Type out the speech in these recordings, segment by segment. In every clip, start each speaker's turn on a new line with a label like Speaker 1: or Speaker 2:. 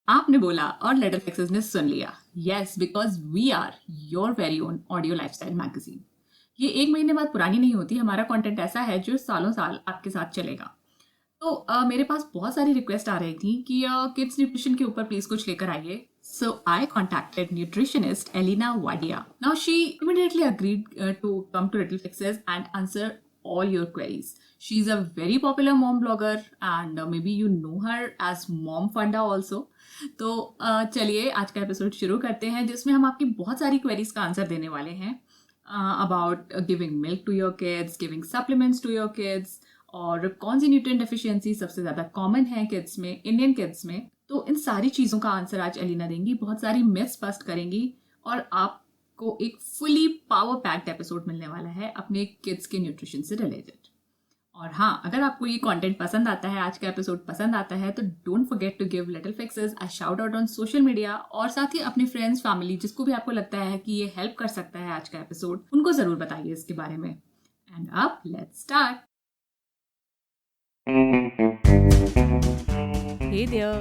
Speaker 1: आपने बोला और लिटिल फिक्सेस ने सुन लिया. Yes, because we are your very own audio lifestyle magazine. ये 1 महीने बाद पुरानी नहीं होती. हमारा कंटेंट ऐसा है जो सालों साल आपके साथ चलेगा. तो मेरे पास बहुत सारी रिक्वेस्ट आ रही थी कि किड्स न्यूट्रिशन के ऊपर प्लीज कुछ लेकर आइए. So I contacted nutritionist Elina Wadia. Now she immediately agreed to come to Little Fixes and answer all your queries. She's a very popular mom blogger and maybe you know her as Mom Funda also. तो चलिए आज का episode शुरू करते हैं जिसमें हम आपकी बहुत सारी क्वेरीज का आंसर देने वाले हैं about giving milk to your kids, giving supplements to your kids, और कौन सी न्यूट्रिएंट डेफिशिएंसी सबसे ज़्यादा कॉमन है किड्स में, इंडियन किड्स में. तो इन सारी चीज़ों का आंसर आज एलिना देंगी, बहुत सारी मिथ्स बस्ट करेंगी और आपको एक फुली पावर पैक्ड एपिसोड मिलने वाला है अपने किड्स के न्यूट्रिशन से रिलेटेड. और हाँ, अगर आपको ये कंटेंट पसंद आता है, आज का एपिसोड पसंद आता है, तो don't forget to give little fixes a shout out on social media और साथ ही अपने फ्रेंड्स, फैमिली, जिसको भी आपको लगता है कि ये हेल्प कर सकता है आज का एपिसोड, उनको ज़रूर बताइए इसके बारे में. एंड अब let's start.
Speaker 2: Hey there,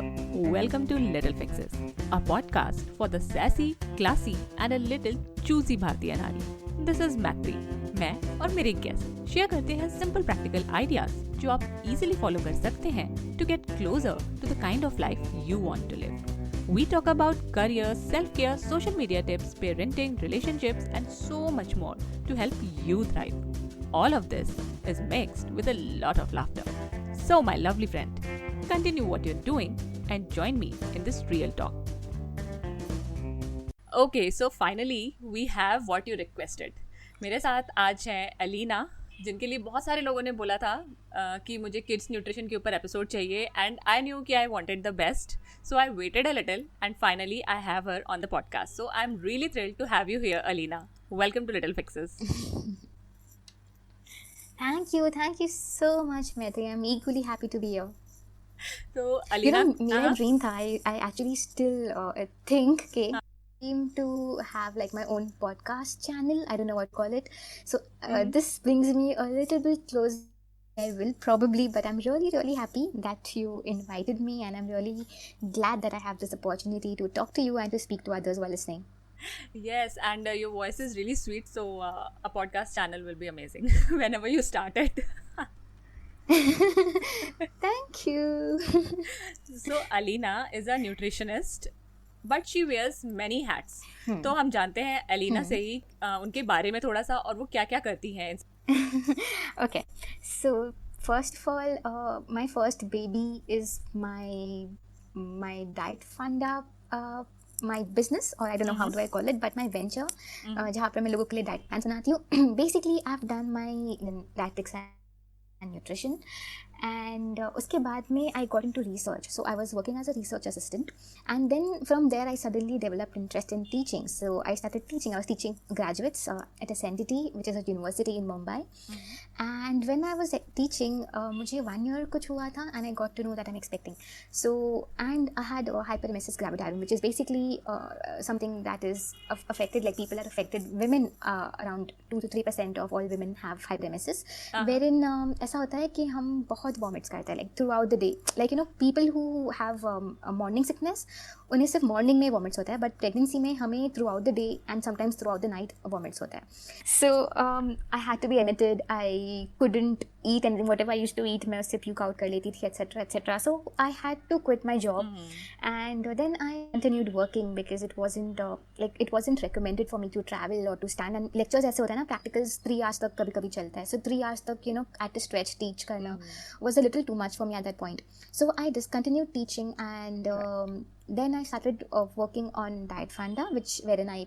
Speaker 2: welcome to Little Fixes, a podcast for the sassy, classy and a little choosy भारतीय नारी. This is Macleod. मैं और मेरे गेस्ट शेयर करते हैं सिंपल प्रैक्टिकल आइडियाज जो आप इजीली फॉलो कर सकते हैं to get closer to the kind of life you want to live. We talk about career, self-care, social media tips, parenting, relationships and so much more to help you thrive. All of this is mixed with a lot of laughter. So my lovely friend, continue what you're doing and join me in this real talk. Okay, so finally we have what you requested. मेरे साथ आज हैं Elina, जिनके लिए बहुत सारे लोगों ने बोला था कि मुझे किड्स न्यूट्रिशन के ऊपर एपिसोड चाहिए एंड आई न्यू कि I wanted the best, so I waited a little and finally I have her on the podcast. So I am really thrilled to have you here Elina. Welcome to little fixes.
Speaker 3: Thank you so much, Maitri. I'm equally happy to be here.
Speaker 2: तो अलीना,
Speaker 3: मेरा dream था. I actually still think कि dream to have like my own podcast channel. I don't know what to call it. So this brings me a little bit close. I will probably, but I'm really, really happy that you invited me, and I'm really glad that I have this opportunity to talk to you and to speak to others while listening.
Speaker 2: Yes, and your voice is really sweet, so a podcast channel will be amazing whenever you start it.
Speaker 3: Thank you.
Speaker 2: So Elina is a nutritionist, but she wears many hats. तो हम जानते हैं Elina से ही उनके बारे में थोड़ा सा, और वो क्या क्या करती हैं.
Speaker 3: Okay, so first of all, my first baby is my diet funda, my business, or I don't know how do I call it, but my venture, जहाँ पर मैं लोगों के लिए diet plans बनाती हूँ. Basically, I've done my dietetics and nutrition, and उसके बाद में I got into research. So I was working as a research assistant, and then from there I suddenly developed interest in teaching. So I started teaching. I was teaching graduates at SNDT, which is a university in Mumbai. And when I was teaching, मुझे 1 year कुछ हुआ था, and I got to know that I'm expecting. So, and I had a hyperemesis gravidarum, which is basically something that is affected, like people are affected. Women, around 2 to 3% of all women have hyperemesis, wherein ऐसा होता है कि हम बहुत vomits करते हैं, like throughout the day. Like, you know, people who have a morning sickness, उन्हें सिर्फ मॉर्निंग में वॉमिट्स होता है, बट प्रेगनेंसी में हमें throughout the day and sometimes throughout the night vomits होता है. So I had to be admitted. I couldn't eat, and whatever I used to eat मैं उससे puke out कर लेती थी, etc. So I had to quit my job, and then I continued working because it wasn't recommended for me to travel or to stand, and lectures ऐसे होते हैं ना, practicals 3 hours तक कभी कभी चलता है. So 3 hours तक, you know, at a stretch teach करना was a little too much for me at that point. So I discontinued teaching, and then I started working on Diet Funda, wherein I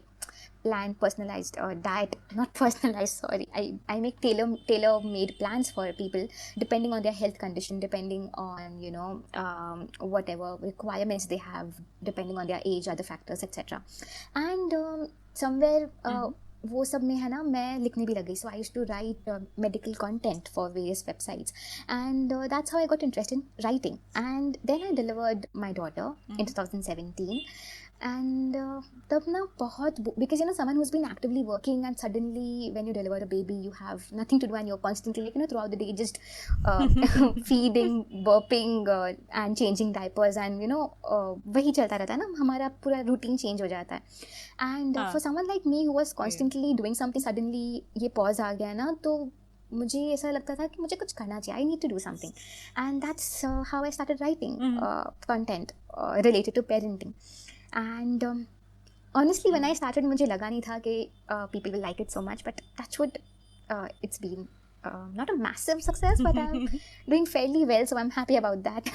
Speaker 3: plan personalized diet, not personalized, sorry. I make tailor-made plans for people depending on their health condition, depending on, you know, whatever requirements they have, depending on their age, other factors, etc. And somewhere वो सब में है ना, मैं लिखने भी लग गई. So I used to write medical content for various websites, and that's how I got interested in writing. And then I delivered my daughter in 2017. And तब ना बहुत because someone who's been actively working and suddenly when you deliver a baby you have nothing to do and you're constantly throughout the day just feeding, burping and changing diapers and वही चलता रहता है ना, हमारा पूरा routine change हो जाता है. And for someone like me who was constantly doing something, suddenly ये pause आ गया ना, तो मुझे ऐसा लगता था कि मुझे कुछ करना चाहिए. I need to do something. And that's how I started writing content related to parenting. And honestly when I started मुझे लगा नहीं था कि people will like it so much, but touch wood, it's been not a massive success, but I'm doing fairly well, so I'm happy about that.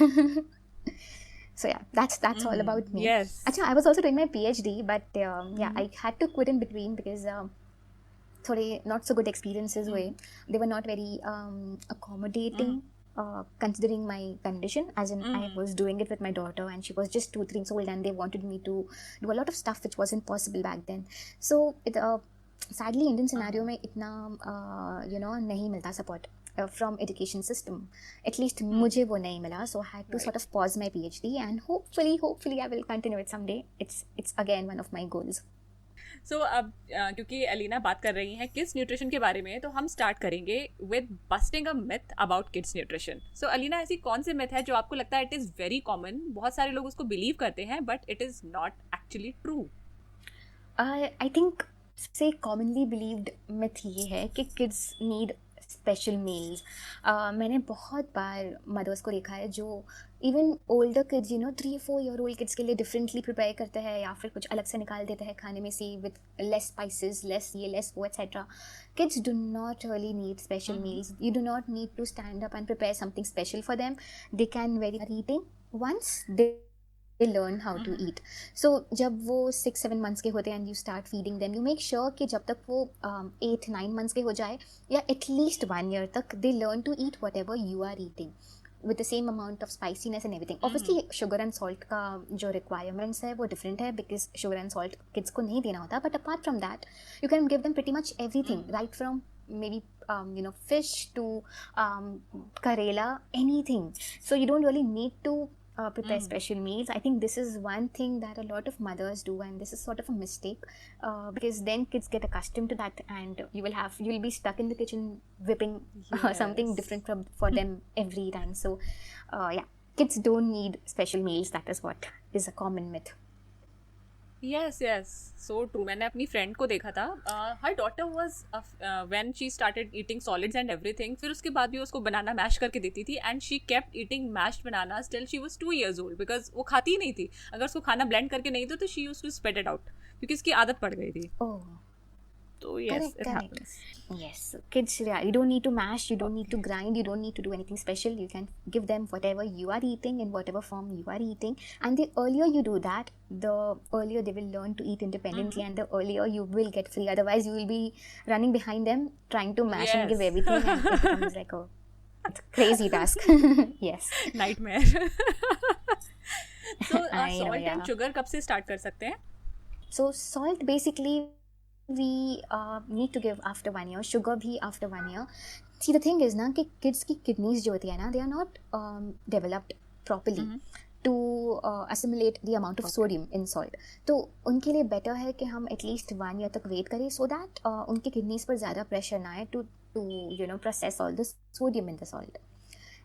Speaker 3: So yeah, that's all about me.
Speaker 2: Yes.
Speaker 3: Achha, I was also doing my PhD, but yeah, I had to quit in between because थोड़े not so good experiences हुए. They were not very accommodating. Considering my condition, as in I was doing it with my daughter and she was just 2-3 years old and they wanted me to do a lot of stuff which wasn't possible back then. So it sadly Indian scenario में इतना नहीं मिलता support from education system. At least मुझे वो नहीं मिला, so I had to sort of pause my PhD and hopefully I will continue it someday. It's again one of my goals.
Speaker 2: सो अब क्योंकि एलिना बात कर रही हैं किड्स न्यूट्रिशन के बारे में, तो हम स्टार्ट करेंगे with busting a myth about kids nutrition. So Elina, ऐसी कौन से मिथ है जो आपको लगता है इट इज़ वेरी कॉमन, बहुत सारे लोग उसको बिलीव करते हैं but it is not actually true?
Speaker 3: I think सबसे कॉमनली बिलीव्ड मिथ ये है कि किड्स नीड स्पेशल मील्स. मैंने बहुत बार मदर्स को देखा है जो even older kids 3-4 year old kids के लिए डिफरेंटली प्रिपेयर करते हैं या फिर कुछ अलग से निकाल देते हैं खाने में से विद लेस स्पाइसेस, लेस ये लेस वो etcetera. Kids do not really need special meals. You do not need to stand up and prepare something special for them. They can very eating once they learn how to eat. So जब वो 6-7 months के होते हैं and you start feeding them, you make sure कि जब तक वो 8-9 months के हो जाए या at least 1 year तक they learn to eat whatever you are eating with the same amount of spiciness and everything. Obviously sugar and salt का जो requirements है वो different है because sugar and salt kids को नहीं देना होता, but apart from that you can give them pretty much everything, right from maybe fish to karela, anything. So you don't really need to prepare special meals. I think this is one thing that a lot of mothers do, and this is sort of a mistake because then kids get accustomed to that and you'll be stuck in the kitchen whipping something different for them every time. So yeah, kids don't need special meals. That is what is a common myth.
Speaker 2: Yes, so true. मैंने अपनी friend को देखा था, her daughter was when she started eating solids and everything, फिर उसके बाद भी उसको बनाना मैश करके देती थी and she kept eating mashed bananas till she was 2 years old because वो खाती ही नहीं थी. अगर उसको खाना blend करके नहीं दो तो she used to spit it out क्योंकि इसकी आदत पड़ गई थी.
Speaker 3: Oh.
Speaker 2: So yes, it happens.
Speaker 3: Yes, kids, yeah, you don't need to mash, you don't need to grind, you don't need to do anything special. You can give them whatever you are eating in whatever form you are eating, and the earlier you do that, the earlier they will learn to eat independently, and the earlier you will get free. Otherwise you will be running behind them trying to mash and give everything, and it becomes like a crazy task. Yes,
Speaker 2: nightmare. So salt and sugar कब से start कर सकते हैं?
Speaker 3: So salt basically we need to give after 1 year, sugar bhi after 1 year. See, the thing is na कि kids की kidneys जो होती है ना, they are not developed properly to assimilate the amount of sodium in salt. तो उनके लिए better है कि हम at least 1 year तक wait करें so that उनके kidneys पर ज़्यादा pressure ना आए to process all the sodium in the salt.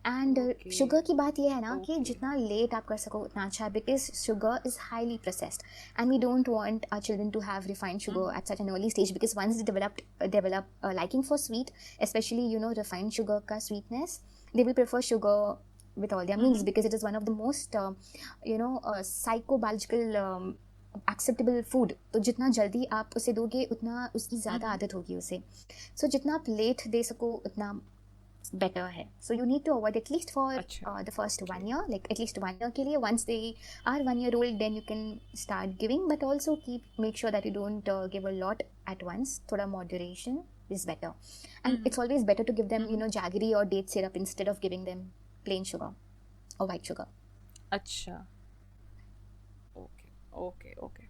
Speaker 3: And sugar की बात यह है ना कि जितना लेट आप कर सको उतना अच्छा है because sugar is highly processed and we don't want our children to have refined sugar at such an early stage because once they develop liking for sweet, especially refined sugar का sweetness, they will prefer sugar with all their meals because it is one of the most psychobiological acceptable food. तो जितना जल्दी आप उसे दोगे उतना उसकी ज़्यादा आदत होगी उसे. सो जितना आप लेट दे सको उतना better है. So you need to avoid at least for the first 1 year, like at least 1 year के लिए. Once they are 1 year old, then you can start giving, but also make sure that you don't give a lot at once. थोड़ा moderation is better, and it's always better to give them jaggery or date syrup instead of giving them plain sugar or white sugar.
Speaker 2: अच्छा, okay,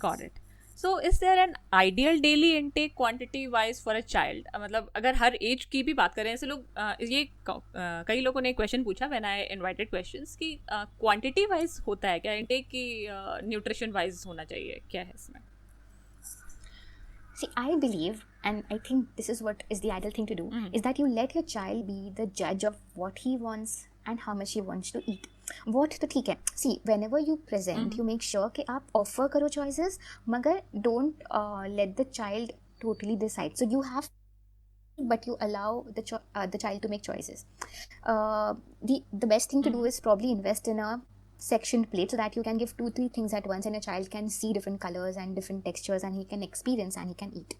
Speaker 2: got it. So is there an ideal daily intake quantity wise for a child? मतलब अगर हर as की भी बात करें, ऐसे लोग कई लोगों ने क्वेश्चन पूछा व्हेन आई इनवाइटेड क्वेश्चंस कि क्वांटिटी वाइज होता है क्या इंटेक की, न्यूट्रिशन वाइज होना चाहिए, क्या है इसमें?
Speaker 3: See, I believe, and I think this is what is the ideal thing to do, is that you let your child be the judge of what he wants and how much he wants to eat. What तो ठीक है. See, whenever you present, you make sure कि आप offer करो choices, मगर don't let the child totally decide. So you have, but you allow the child to make choices. The best thing to do is probably invest in a sectioned plate so that you can give 2-3 things at once and a child can see different colors and different textures and he can experience and he can eat.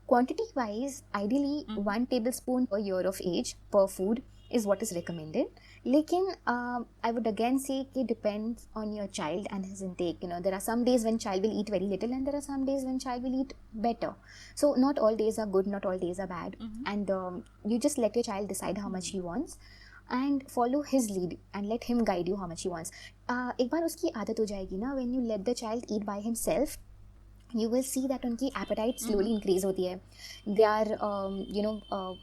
Speaker 3: Quantity wise, ideally 1 tablespoon per year of age per food is what is recommended. Lekin I would again say it depends on your child and his intake. You know, there are some days when child will eat very little and there are some days when child will eat better. So not all days are good, not all days are bad. And you just let your child decide how much he wants and follow his lead and let him guide you how much he wants. एक बार उसकी आदत हो जाएगी ना, when you let the child eat by himself, you will see that उनकी appetite slowly increase होती है. They are,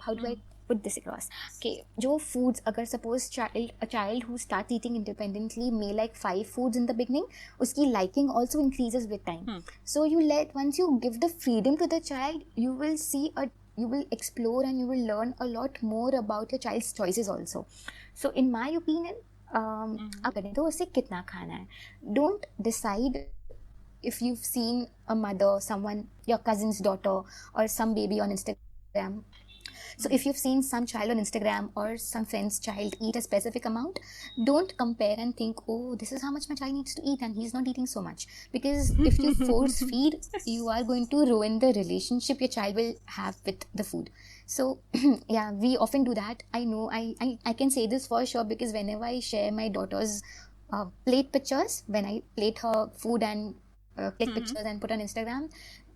Speaker 3: how do I put this across? Okay, जो foods, अगर suppose a child who starts eating independently may like 5 foods in the beginning, उसकी liking also increases with time. So once you give the freedom to the child, you will explore and you will learn a lot more about your child's choices also. So in my opinion, आप करें तो उसे कितना खाना है. Don't decide if you've seen a mother, someone, your cousin's daughter or some baby on Instagram. So if you've seen some child on Instagram or some friend's child eat a specific amount, don't compare and think, oh, this is how much my child needs to eat and he's not eating so much. Because if you force feed, you are going to ruin the relationship your child will have with the food. So yeah, we often do that. I know, I can say this for sure because whenever I share my daughter's plate pictures, when I plate her food and click pictures and put on Instagram,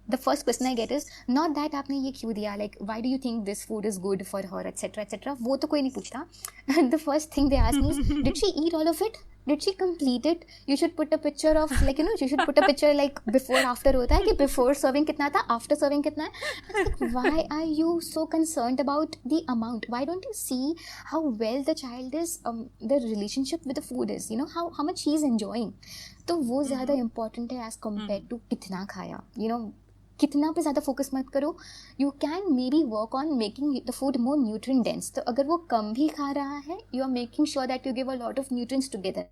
Speaker 3: the first question I get is not that आपने ये क्यों दिया, like why do you think this food is good for her, etc etc. वो तो कोई नहीं पूछता. The first thing they ask me is, did she eat all of it? Did she complete it? You should put a picture of, like, you should put a picture like before after होता है कि before serving कितना था, after serving कितना है. Like, why are you so concerned about the amount? Why don't you see how well the child is, the relationship with the food is, how much he is enjoying. तो वो ज़्यादा important है as compared to कितना खाया. कितना पे ज़्यादा focus मत करो. You can may be work on making the food more nutrient dense. तो अगर वो कम भी खा रहा है, you are making sure that you give a lot of nutrients together.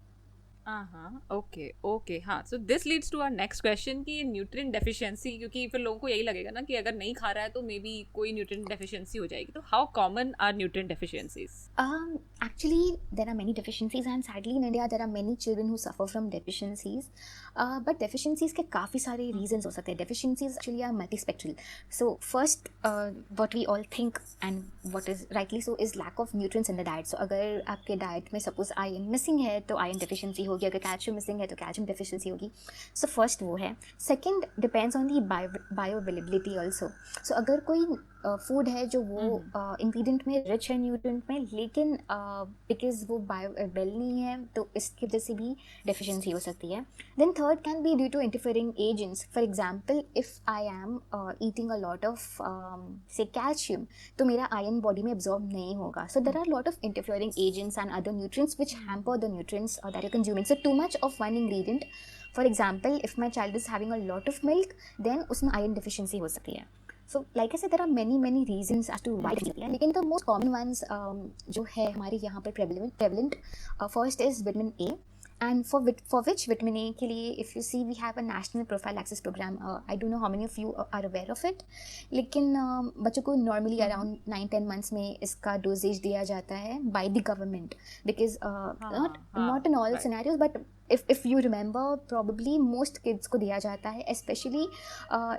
Speaker 2: Okay. हाँ, so this leads to our next question कि न्यूट्रिएंट डेफिशिएंसी, क्योंकि फिर लोगों को यही लगेगा ना कि अगर नहीं खा रहा है तो मे बी कोई न्यूट्रिएंट डेफिशिएंसी हो जाएगी. तो how common are nutrient deficiencies?
Speaker 3: Actually, there are many deficiencies and sadly in India there are many children who suffer from deficiencies. But deficiencies के काफ़ी सारे reasons हो सकते हैं. Deficiencies actually are multispectral. So first, what we all think and what is rightly so is lack of nutrients in the diet. So अगर आपके diet में suppose iron missing है तो iron deficiency होगी, अगर calcium missing है तो calcium deficiency होगी. So first वो है. Second depends on the bioavailability also. So अगर कोई फूड है जो वो इंग्रेडिएंट में रिच है न्यूट्रिएंट में, लेकिन बिकॉज वो बायोअवेलेबल नहीं है तो इसकी वजह से भी डेफिशिएंसी हो सकती है. Then third can be due to interfering agents. For example, if I am eating a lot of से कैल्शियम तो मेरा आयरन बॉडी में एब्जॉर्ब नहीं होगा. So there are lot of interfering agents and other nutrients which hamper the nutrients that you consuming. So too much of one ingredient, for example if my child is having a lot of milk, then उसमें iron deficiency हो सकती है. So like I said, there are many reasons as to why. लेकिन the most common ones जो है हमारे यहाँ पर prevalent, first is vitamin A. And for which vitamin A के लिए, if you see, we have a national prophylaxis program. I don't know how many of you are aware of it. लेकिन बच्चों को normally around 9-10 months में इसका dosage दिया जाता है by the government, because not in all scenarios, but if you remember, probably most kids को दिया जाता है, especially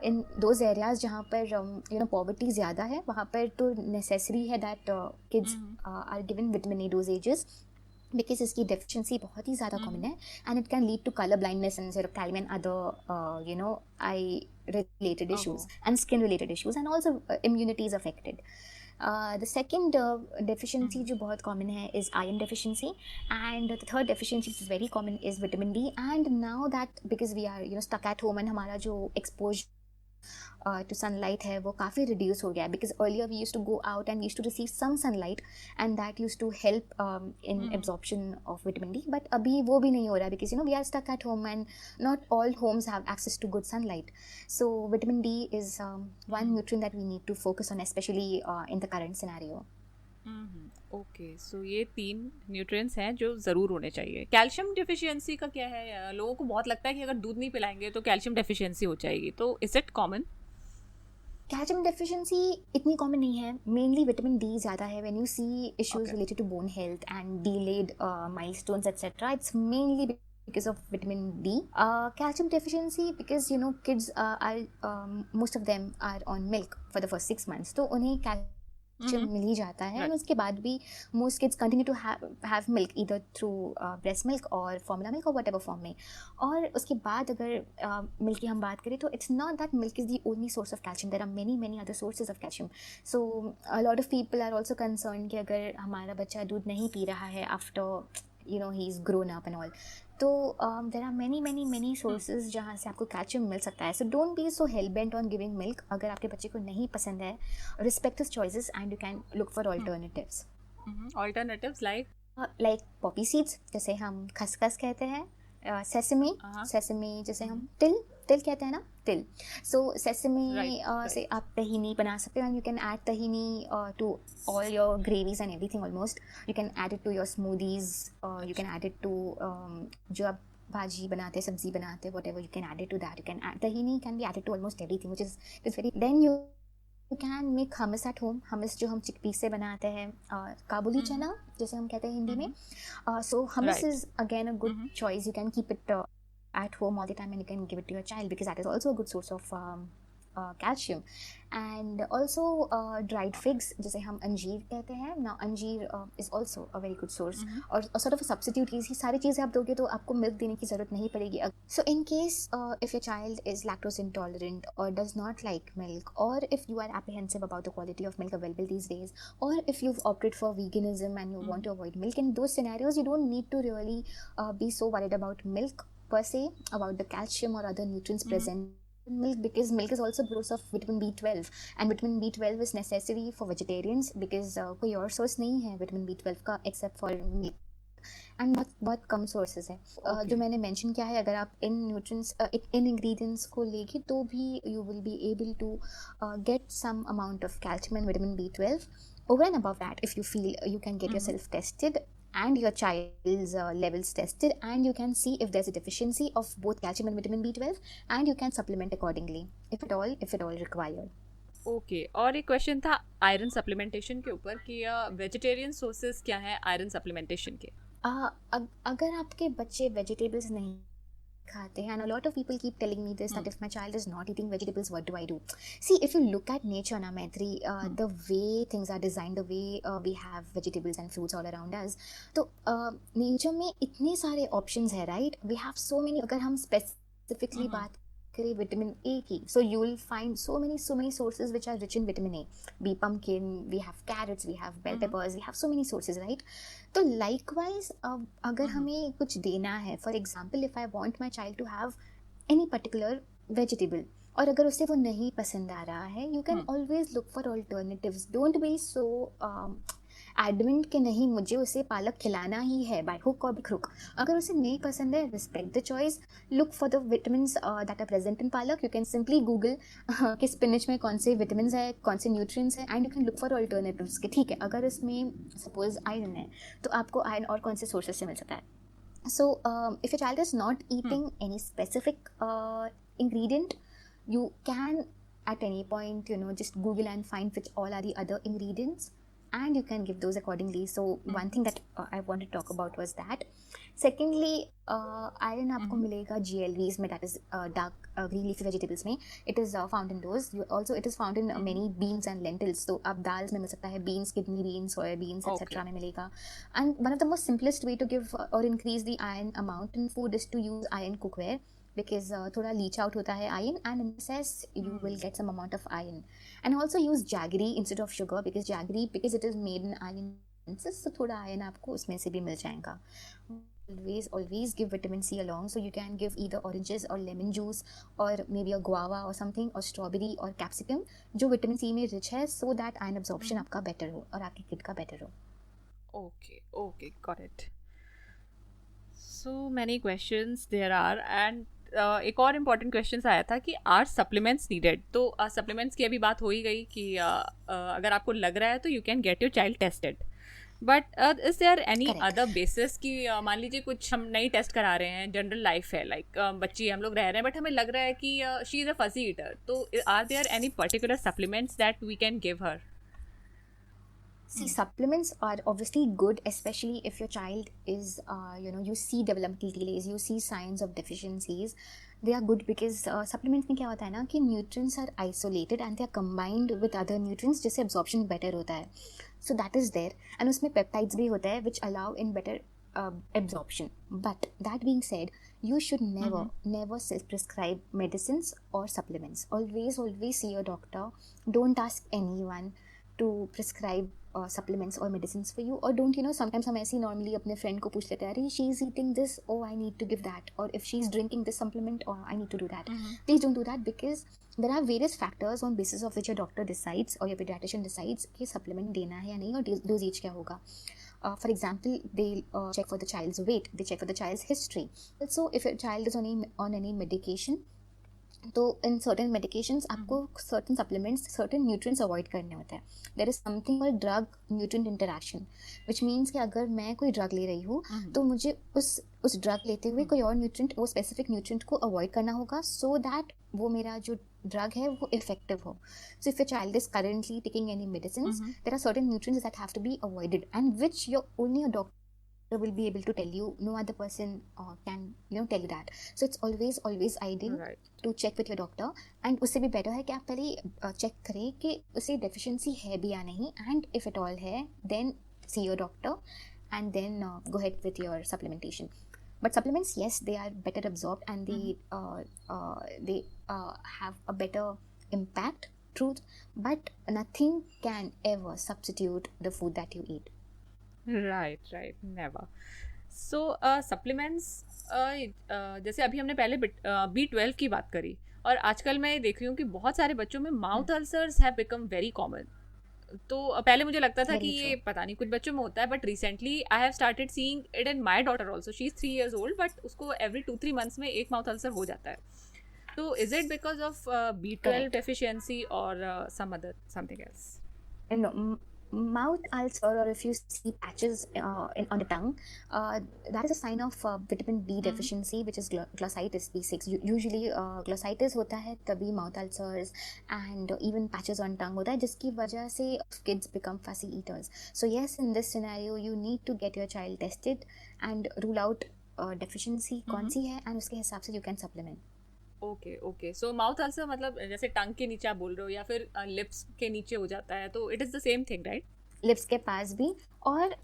Speaker 3: in those areas जहाँ पर poverty ज़्यादा है, वहाँ पर तो necessary है that kids are given vitamin A dosages. Because इसकी deficiency बहुत ही ज़्यादा common है, and it can lead to color blindness and xerophthalmia and other eye related issues and skin related issues, and also immunity is affected. The second deficiency जो बहुत common है is iron deficiency, and the third deficiency which is very common is vitamin D. And now that because we are stuck at home and हमारा जो exposure to sunlight है वो काफ़ी reduce हो गया है, because earlier we used to go out and we used to receive some sunlight and that used to help in absorption of vitamin D, but अभी वो भी नहीं हो रहा है because we are stuck at home and not all homes have access to good sunlight. So vitamin D is one nutrient that we need to focus on, especially in the current scenario.
Speaker 2: ओके, so ये 3 nutrients हैं जो ज़रूर होने चाहिए. Calcium deficiency का क्या है? लोगों को बहुत लगता है कि अगर दूध नहीं पिलाएंगे तो कैल्शियम डिफिशियंसी हो जाएगी, तो is it common?
Speaker 3: Calcium deficiency इतनी कॉमन नहीं है, मेनली विटामिन डी ज़्यादा है. When you see issues related to bone health and delayed milestones etcetera, it's mainly because of vitamin D. Calcium deficiency because kids most of them are on milk for the first 6 months, तो उन्हें calcium मिल ही जाता है. और उसके बाद भी most kids continue to have milk either through breast milk or formula milk or whatever form में. और उसके बाद अगर milk की हम बात करें तो it's not that milk is the only source of calcium. There are many other sources of calcium. So a lot of people are also concerned कि अगर हमारा बच्चा दूध नहीं पी रहा है after he's grown up and all, तो there are many sources जहाँ से आपको कैल्शियम मिल सकता है. So don't be so hell bent on giving milk. अगर आपके बच्चे को नहीं पसंद है, respect his choices and you can look for alternatives.
Speaker 2: Alternatives
Speaker 3: like poppy seeds, जैसे हम खसखस कहते हैं, sesame जैसे हम तिल कहते हैं ना, तिल. So sesame से आप tahini बना सकते हो, and you can add tahini to all your gravies and everything almost. You can add it to your smoothies, you can add it to जो आप भाजी बनाते हैं, सब्जी बनाते हैं, whatever, you can add it to that. You can add tahini, can be added to almost everything, which is very. Then you can make hummus at home. Hummus जो हम चिकपीस से बनाते हैं, काबुली चना जैसे हम कहते हैं हिंदी में. So hummus is again a good choice. You can keep it at home all the time and you can give it to your child because that is also a good source of calcium. And also dried figs जैसे हम अंजीर कहते हैं. Now अंजीर is also a very good source और sort of a substitute. ये सारी चीज़ें आप दोगे तो आपको मिल्क देने की ज़रूरत नहीं पड़ेगी. So in case if your child is lactose intolerant or does not like milk, or if you are apprehensive about the quality of milk available these days, or if you've opted for veganism and you want to avoid milk, in those scenarios you don't need to really be so worried about milk per se, about the calcium or other nutrients present in milk, because milk is also a source of vitamin B12 and vitamin B12 is necessary for vegetarians because कोई और source नहीं है vitamin B12 का except for milk. and बहुत कम sources है. जो मैंने mention किया है, अगर आप इन nutrients इन ingredients को लेके तो भी you will be able to get some amount of calcium and vitamin B12. Over and above that, if you feel, you can get yourself tested and your child's levels tested, and you can see if there's a deficiency of both calcium and vitamin B12, and you can supplement accordingly if at all required.
Speaker 2: Okay, और एक question था iron supplementation के ऊपर कि vegetarian sources क्या है iron supplementation के?
Speaker 3: अगर आपके बच्चे वेजिटेबल्स नहीं खाते हैं, and a lot of people keep telling me this, that if my child is not eating vegetables, what do I do? See, if you look at nature na Maitri, the way things are designed, the way we have vegetables and fruits all around us, तो nature में इतने सारे options है, right? We have so many. अगर हम specifically बात करें vitamin A की, so you will find so many sources which are rich in vitamin A. Be pumpkin, we have carrots, we have bell peppers, we have so many sources, right? तो likewise अगर हमें कुछ देना है, for example if I want my child to have any particular vegetable, और अगर उसे वो नहीं पसंद आ रहा है, you can always look for alternatives. Don't be so adamant कि नहीं मुझे उसे पालक खिलाना ही है बाय हुक और क्रुक. अगर उसे नहीं पसंद है, respect the choice, look for the vitamins that are present in palak. You can simply google कि स्पिनच में कौन से विटामिन्स है, कौन से न्यूट्रिएंट्स है, and you can look for alternatives कि ठीक है अगर इसमें सपोज आयरन है तो आपको आयरन और कौन से सोर्सेज से मिल सकता है. सो if your child is not eating any specific ingredient, you can at any point just Google and find which all are the other ingredients, and you can give those accordingly. So one thing that I wanted to talk about was that. Secondly, iron आपको मिलेगा GLVs में, that is dark green leafy vegetables में. It is found in those. Also it is found in many beans and lentils. तो आप दाल्स में मिल सकता है, beans, kidney beans, soya beans, etc. में मिलेगा. And one of the most simplest way to give or increase the iron amount in food is to use iron cookware. because thoda leach out hota hai iron, and in excess you will get some amount of iron. And also use jaggery instead of sugar, because jaggery, because it is made in iron, so thoda iron aapko usme se bhi mil jayega. Always give vitamin C along, so you can give either oranges or lemon juice, or maybe a guava or something, or strawberry or capsicum जो vitamin C में rich है, so that iron absorption आपका better हो और आपके kid का better हो.
Speaker 2: Okay, got it. So many questions there are, and एक और इम्पॉर्टेंट क्वेश्चन आया था कि आर सप्लीमेंट्स नीडेड. तो सप्लीमेंट्स की अभी बात हो ही गई कि अगर आपको लग रहा है तो you can get your child tested. But is there any other basis कि मान लीजिए कुछ हम नई टेस्ट करा रहे हैं, जनरल लाइफ है, लाइक बच्ची हम लोग रह रहे हैं, बट हमें लग रहा है कि she is a fussy eater, तो are there any particular supplements that we can give her?
Speaker 3: See, supplements are obviously good, especially if your child is, you see developmental delays, you see signs of deficiencies. They are good because supplements में क्या होता है ना कि nutrients are isolated and they are combined with other nutrients जिससे absorption better होता है. So that is there, and उसमें peptides भी होता है which allow in better absorption. But that being said, you should never self-prescribe medicines or supplements. Always see your doctor. Don't ask anyone to prescribe supplements or medicines for you, or don't, sometimes हम ऐसे normally अपने friend को पूछ लेते हैं, अरे she is eating this, oh I need to give that, or if she is drinking this supplement, oh I need to do that. Please don't do that, because there are various factors on basis of which your doctor decides or your pediatrician decides कि supplement देना है या नहीं और dosage क्या होगा. For example, they check for the child's weight, they check for the child's history. Also, if your child is on any medication, तो in certain medications आपको certain supplements, certain nutrients avoid करने होते हैं. There is something called drug nutrient interaction, which means कि अगर मैं कोई drug ले रही हूँ तो मुझे उस ड्रग लेते हुए कोई और न्यूट्रिएंट, वो स्पेसिफिक न्यूट्रिएंट को अवॉइड करना होगा, सो दैट वो मेरा जो ड्रग है वो इफेक्टिव हो. So if your child is currently taking any medicines, there are certain nutrients that have to be avoided, and which your only a doctor will be able to tell you. No other person can tell you that. So it's always ideal to check with your doctor, and उससे भी better है कि आप पहले check करें कि उसे deficiency है भी या नहीं, and if at all है then see your doctor and then go ahead with your supplementation. But supplements, yes, they are better absorbed and they have a better impact, truth, but nothing can ever substitute the food that you eat.
Speaker 2: Right, never. So supplements, जैसे अभी हमने पहले B12 की बात करी, और आजकल मैं देख रही हूँ कि बहुत सारे बच्चों में mouth ulcers have become very common. तो पहले मुझे लगता था कि ये पता नहीं कुछ बच्चों में होता है, but recently I have started seeing it in my daughter also. She is 3 years old, but उसको एवरी 2-3 months में एक माउथ अल्सर हो जाता है. तो is it because of B12 deficiency or something else?
Speaker 3: No, mouth ulcer, or if you see patches on the tongue, that is a sign of vitamin B deficiency, which is glossitis B6. Usually glossitis होता है तभी mouth ulcers and even patches on tongue होता है, जिसकी वजह से kids become fussy eaters. So yes, in this scenario you need to get your child tested and rule out deficiency कौन सी है, and उसके हिसाब से you can supplement.
Speaker 2: Okay. So mouth ulcer मतलब जैसे टंग के नीचे आप बोल रहे हो, या फिर लिप्स के नीचे हो जाता है, तो it is the same thing, right?
Speaker 3: Lips के पास भी, और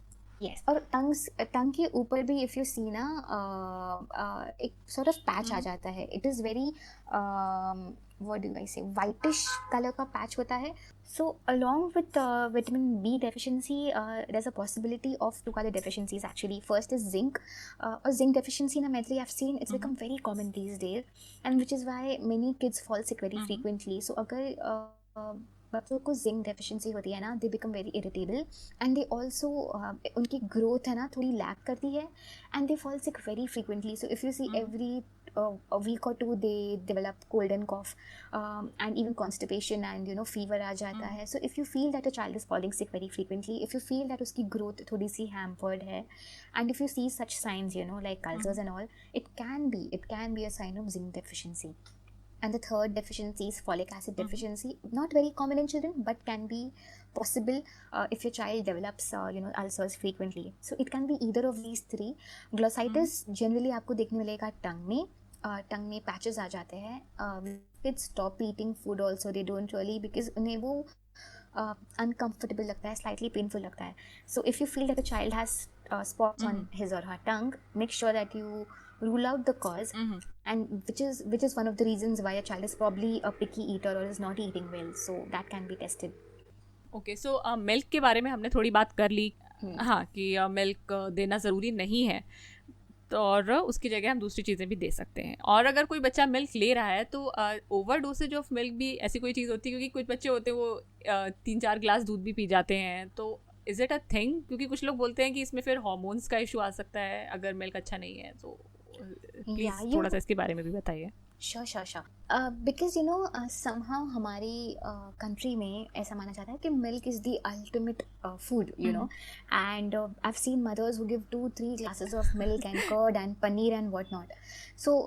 Speaker 3: यस, और टंग के ऊपर भी इफ यू सी ना एक सॉर्ट ऑफ पैच आ जाता है. It is very what do I से वाइटिश कलर का पैच होता है. So along with vitamin B deficiency, there's a possibility of 2 other deficiencies actually. First is zinc. Or zinc deficiency na mainly I've seen it's become very common these days, and which is why many kids fall sick very frequently. So अगर बच्चों को zinc deficiency होती है ना, they become very irritable, and they also उनकी growth है ना थोड़ी लैक करती है, and they fall sick very frequently. So if you see every a week or 2 they develop cold and cough, and even constipation and fever आ जाता है. So if you feel that a child is falling sick very frequently, if you feel that उसकी growth थोड़ी सी hampered है, and if you see such signs like ulcers and all, it can be a sign of zinc deficiency. And the third deficiency is folic acid deficiency. Not very common in children, but can be possible if your child develops ulcers frequently. So it can be either of these 3. Glossitis generally आपको देखने मिलेगा टंग में patches आ जाते हैं. Kids stop eating food also, they don't really, because उन्हें वो uncomfortable लगता है, slightly painful लगता है. So if you feel that a child has spots on his or her tongue, make sure that you rule out the cause and which is one of the reasons why a child is probably a picky eater or is not eating well, so that can be tested.
Speaker 2: Okay, so milk के बारे में हमने थोड़ी बात कर ली, हाँ, कि milk देना ज़रूरी नहीं है, तो और उसकी जगह हम दूसरी चीज़ें भी दे सकते हैं. और अगर कोई बच्चा मिल्क ले रहा है तो ओवर डोसेज ऑफ मिल्क भी ऐसी कोई चीज़ होती है, क्योंकि कुछ बच्चे होते हैं वो 3-4 ग्लास दूध भी पी जाते हैं, तो इज़ इट अ थिंग? क्योंकि कुछ लोग बोलते हैं कि इसमें फिर हार्मोन्स का इशू आ सकता है अगर मिल्क अच्छा नहीं है, तो प्लीज़ थोड़ा सा इसके बारे में भी बताइए.
Speaker 3: Sure. Because somehow हमारी country में ऐसा माना जाता है कि milk is the ultimate food, and I've seen mothers who give 2-3 glasses of milk and curd and paneer and whatnot. So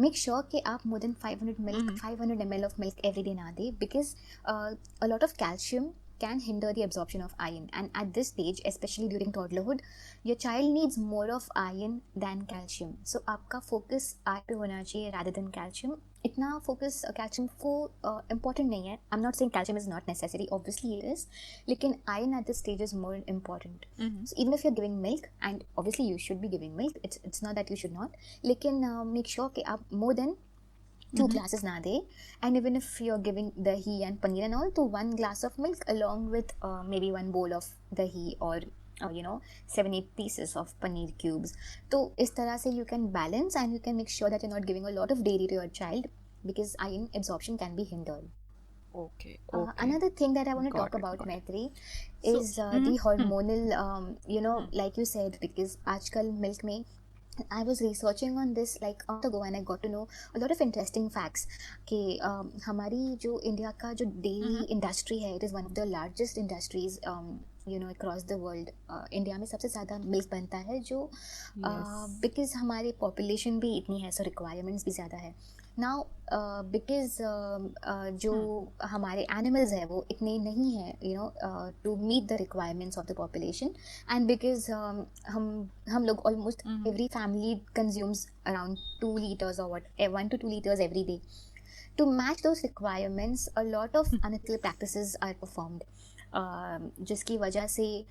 Speaker 3: make sure कि आप more than 500 ml of milk every day ना दें, because a lot of calcium can hinder the absorption of iron, and at this stage, especially during toddlerhood, your child needs more of iron than calcium. So आपका focus iron पे होना चाहिए rather than calcium. इतना focus calcium को important नहीं है. I'm not saying calcium is not necessary, obviously it is, लेकिन iron at this stage is more important. So even if you're giving milk, and obviously you should be giving milk, it's not that you should not, लेकिन make sure कि आप more than 2 glasses na de, and even if you're giving dahi and paneer and all, to 1 glass of milk along with maybe 1 bowl of dahi or 7-8 pieces of paneer cubes. So is tarah se you can balance, and you can make sure that you're not giving a lot of dairy to your child, because iron absorption can be hindered.
Speaker 2: Okay.
Speaker 3: Another thing that I want to talk about, Maitri, is the hormonal, like you said, because aajkal milk mein, I was researching on this like a month ago, and I got to know a lot of interesting facts कि हमारी जो India का जो dairy industry है, it is one of the largest industries across the world. India में सबसे ज़्यादा milk बनता है, जो because हमारी population भी इतनी है, so requirements भी ज़्यादा है. Now because जो हमारे animals है वो इतने नहीं है to meet the requirements of the population, and because हम लोग almost every family consumes around 2 liters or 1 to 2 liters every day. To match those requirements, a lot of unethical practices are performed, जिसकी वजह से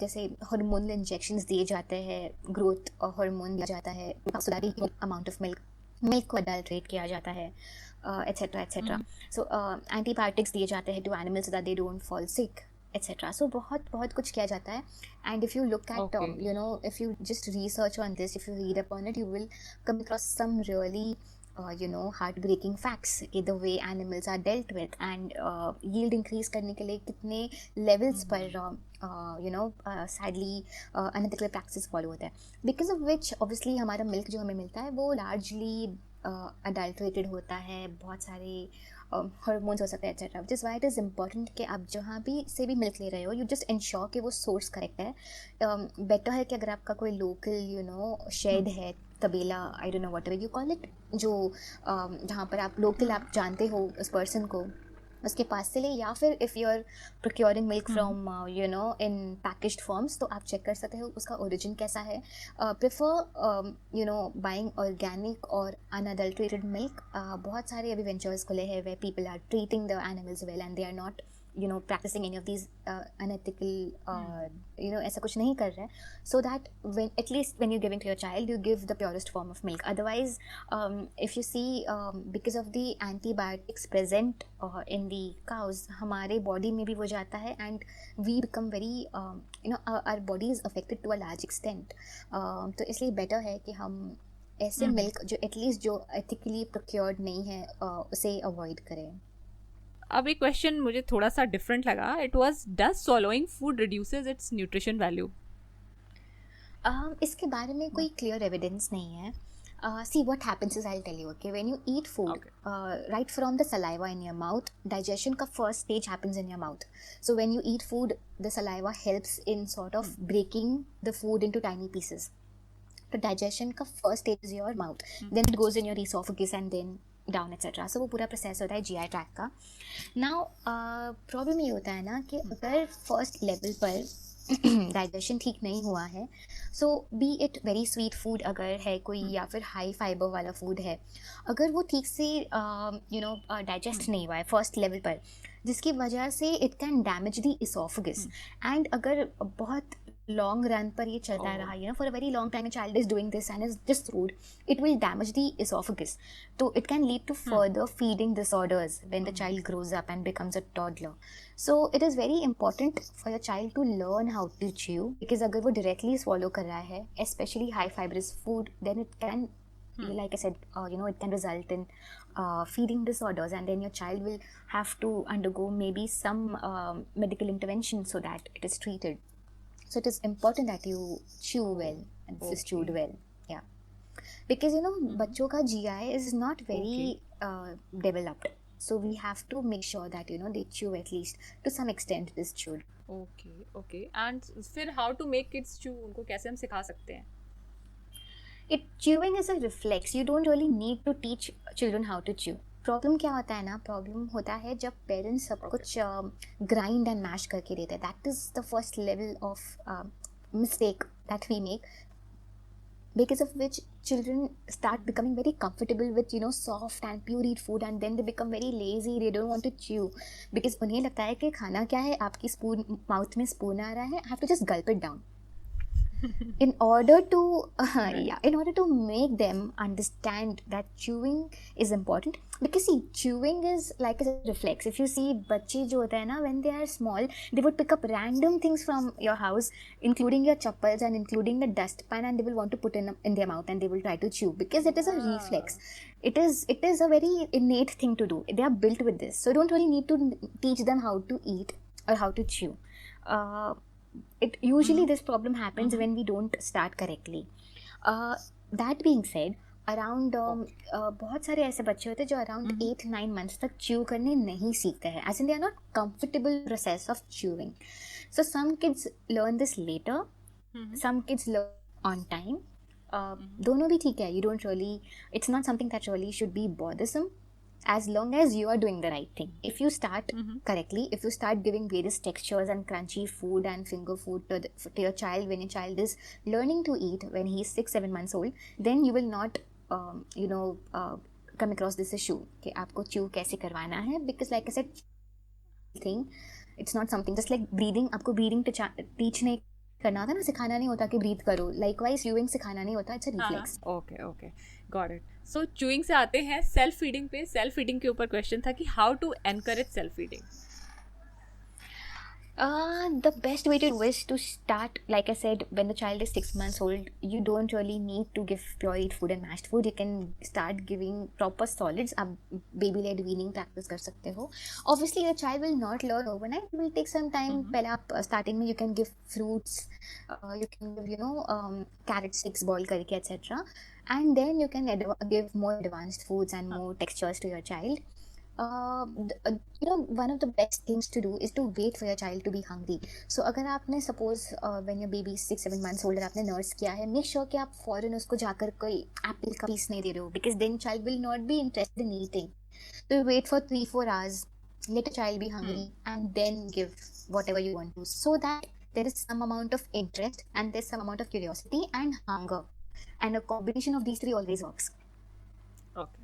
Speaker 3: जैसे hormonal injections दिए जाते हैं, growth hormone दिया जाता है, अमाउंट ऑफ मिल्क को अडल्ट्रेट किया जाता है, एट्सेट्रा. सो एंटीबायोटिक्स दिए जाते हैं to animals so that they don't fall sick, etcetera. So बहुत कुछ किया जाता है. And if you look at if you just research on this, if you read upon it, you will come across some really heartbreaking facts, the way animals are dealt with, and yield increase करने के लिए कितने levels पर sadly unethical practices follow होता है, because of which obviously हमारा milk जो हमें मिलता है वो largely adulterated होता है, बहुत सारे हार्मोन्स हो सकते हैं, etcetera. Which is why it is important कि आप जहाँ भी से भी मिल्क ले रहे हो, यू जस्ट इंश्योर कि वो सोर्स करेक्ट है. बेटर है कि अगर आपका कोई लोकल शेड है, तबेला, I don't know what ever you call it, जो जहाँ पर आप लोकल आप जानते हो उस पर्सन को, उसके पास से ले, या फिर if you are procuring milk from in packaged forms, तो आप चेक कर सकते हो उसका ओरिजिन कैसा है. प्रेफर बाइंग ऑर्गेनिक और अनअडल्ट्रेटेड मिल्क. बहुत सारे अभी वेंचर्स खुले हैं वे people are treating the animals well, and they are not practicing any of these unethical ऐसा कुछ नहीं कर रहे हैं, so that at least when you're giving to your child, you give the purest form of milk. Otherwise if you see because of the antibiotics present in the cows, हमारे body में भी वो जाता है, and we become very our body is affected to a large extent. तो इसलिए better है कि हम ऐसे milk जो at least जो ethically procured नहीं है उसे avoid करें.
Speaker 2: अब एक क्वेश्चन मुझे थोड़ा सा डिफरेंट लगा. It was, does swallowing food reduces its nutrition value?
Speaker 3: इसके बारे में कोई क्लियर एविडेंस नहीं है. See what happens is, I'll tell you, okay, when you eat food, right from the saliva in your mouth, digestion का first stage happens in your mouth. So when you eat food, the saliva helps in sort of breaking the food into tiny pieces. So digestion का first stage is your mouth, then it goes in your esophagus and then down etcetera. So वो पूरा process होता है GI tract का. Now problem ये होता है ना कि अगर फर्स्ट लेवल पर डाइजेशन ठीक नहीं हुआ है, so be it very sweet food अगर है कोई, या फिर हाई फाइबर वाला फूड है, अगर वो ठीक से डाइजेस्ट नहीं हुआ है फर्स्ट लेवल पर, जिसकी वजह से it can damage the oesophagus. And अगर बहुत लॉन्ग रन पर ये चलता रहा, you know, for a very long time child is doing this and is just rude, it will damage the esophagus. So it can lead to further feeding disorders when the child grows up and becomes a toddler. So it is very important for your child to learn how to chew, because अगर वो directly swallow कर रहा है, especially high fibrous food, then it can, like I said, it can result in feeding disorders, and then your child will have to undergo maybe some medical intervention so that it is treated. So it is important that you chew well and this is chewed well. Yeah. Because, बच्चों का GI is not very developed. So we have to make sure that, they chew at least to some extent it is chewed.
Speaker 2: Okay. And फिर how to make kids chew? उनको कैसे हम सिखा सकते हैं?
Speaker 3: Chewing is a reflex. You don't really need to teach children how to chew. Problem क्या होता है ना, प्रॉब्लम होता है जब पेरेंट्स सब कुछ ग्राइंड एंड मैश करके देते हैं. That is the first level of mistake that we make, because of which children start becoming very comfortable with, soft and pureed food, and then they become very lazy. They don't want to chew because उन्हें लगता है कि खाना क्या है, आपकी spoon mouth में spoon आ रहा है, I have to just gulp it down. In order to make them understand that chewing is important, because see, chewing is like a reflex. If you see बच्चे जो होते हैं ना, when they are small, they would pick up random things from your house, including your chappals and including the dustpan, and they will want to put in their mouth and they will try to chew because it is a reflex. It is a very innate thing to do. They are built with this, so don't really need to teach them how to eat or how to chew. It usually this problem happens when we don't start correctly. That being said, around बहुत सारे ऐसे बच्चे होते हैं जो around 8-9 months तक chew करने नहीं सीखते हैं, as in they are not comfortable process of chewing. So some kids learn this later, some kids learn on time. दोनों भी ठीक है. You don't really, it's not something that really should be bothersome, as long as you are doing the right thing. If you start correctly, if you start giving various textures and crunchy food and finger food to your child when your child is learning to eat when he is 6-7 months old, then you will not come across this issue कि आपको chew कैसे करवाना है, because like I said, thing, it's not something just like breathing. आपको breathing teach नहीं करना था ना, सिखाना नहीं होता कि breathe करो. Likewise, chewing सिखाना नहीं होता, it's a reflex.
Speaker 2: Okay, got it. So chewing से आते हैं self feeding पे. Self feeding के ऊपर question था कि how to encourage self feeding.
Speaker 3: The best way to do is to start, like I said, when the child is 6 months old. You don't really need to give pure food and mashed food. You can start giving proper solids. आप baby led weaning practice कर सकते हो. Obviously the child will not learn overnight. It will take some time. पहले आप starting में you can give fruits, you can give carrot sticks boil करके etc. And then you can give more advanced foods and more textures to your child. One of the best things to do is to wait for your child to be hungry. So अगर आपने suppose when your baby is 6-7 months old, आपने nurse किया है, make sure कि आप फौरन उसको जाकर कोई apple का piece नहीं दे रहे हो, because then child will not be interested in eating. So wait for 3-4 hours, let a child be hungry, and then give whatever you want to, so that there is some amount of interest and there's some amount of curiosity and hunger, and a combination of these three always works.
Speaker 2: Okay.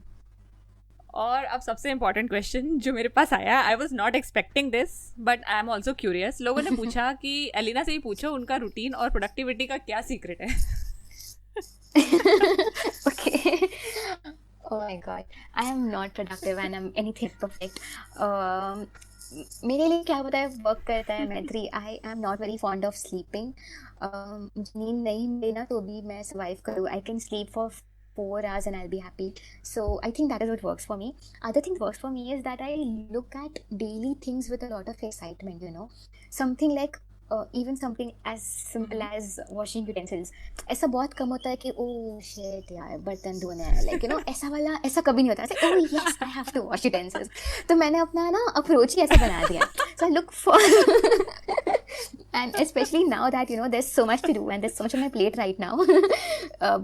Speaker 2: और अब सबसे important question जो मेरे पास आया, I was not expecting this but I am also curious. लोगों ने पूछा कि एलिना से ही पूछो उनका रूटीन और प्रोडक्टिविटी का क्या सीक्रेट है.
Speaker 3: Okay. Oh my god, I am not productive and I'm anything perfect. मेरे लिए क्या होता है, वर्क करता है मैत्री. I am not very fond of sleeping. नींद नहीं मिले ना तो भी मैं सर्वाइव करूँ. I can sleep for 4 hours and I'll be happy. So I think that is what works for me. Other thing works for me is that I look at daily things with a lot of excitement, something like even something as simple as washing utensils. ऐसा बहुत कम होता है कि oh shit यार बर्तन धोना है, like ऐसा कभी नहीं होता है. Oh yes, I have to wash utensils. तो मैंने अपना ना अप्रोच ही ऐसा बना दिया. So I look for and especially now that there's so much to do and there's so much on my plate right now,